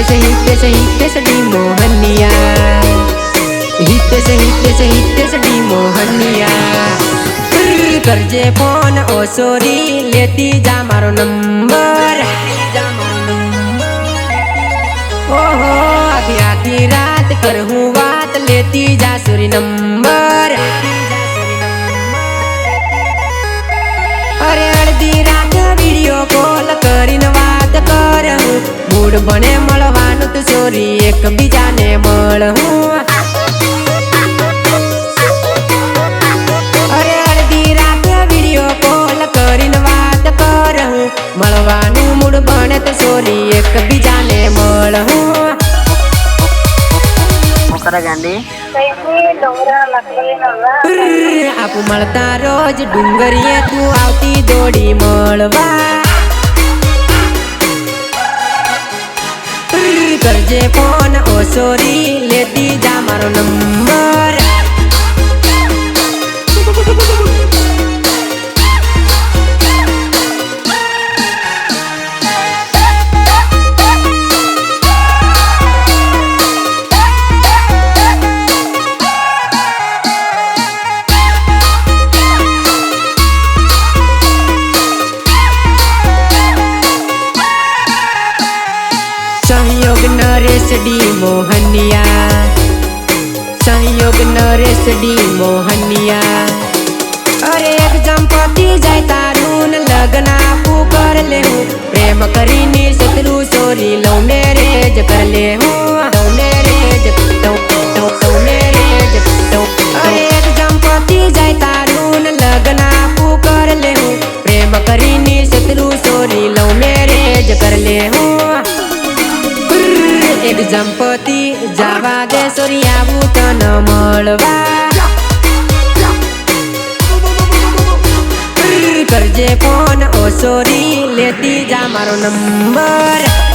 Hitesh D Mohania Hitesh D Mohania करजे phone ओ sorry लेती जा मारो नंबर ओहो आधी रात करहूँ बात लेती जा सोरी नंबर अरे अर्धी रात वीडियो कॉल करीन बात करहूँ मूड बने मळवानु तो सोरी एक बीजाने मळहूँ अरे अर्धी रात वीडियो कॉल करीन बात करहूँ मळवानु मूड बने तो सोरी एक बीजाने मळहूँ आपू मळता रोज डुंगरिये तू आवती दोडी मळवा करजे फोन ओ सोरी लेती जा मारो नंबर सहयोग नरेश डी मोहनिया सहयोग नरेश डी मोहनिया अरे एक जंपति जाय तारून लगना पू कर ले हूँ प्रेम करीनी शत्रु सोरी लो मैरेज कर ले हूँ अरे एक जंपति जाय तारून लगना पू कर ले हूँ प्रेम करीनी शत्रु सोरी लो मैरेज कर ले हूँ एक जंपति जावा दे सोरी आवू तन मळवा करजे फोन ओ सोरी लेती जा मारो नंबर।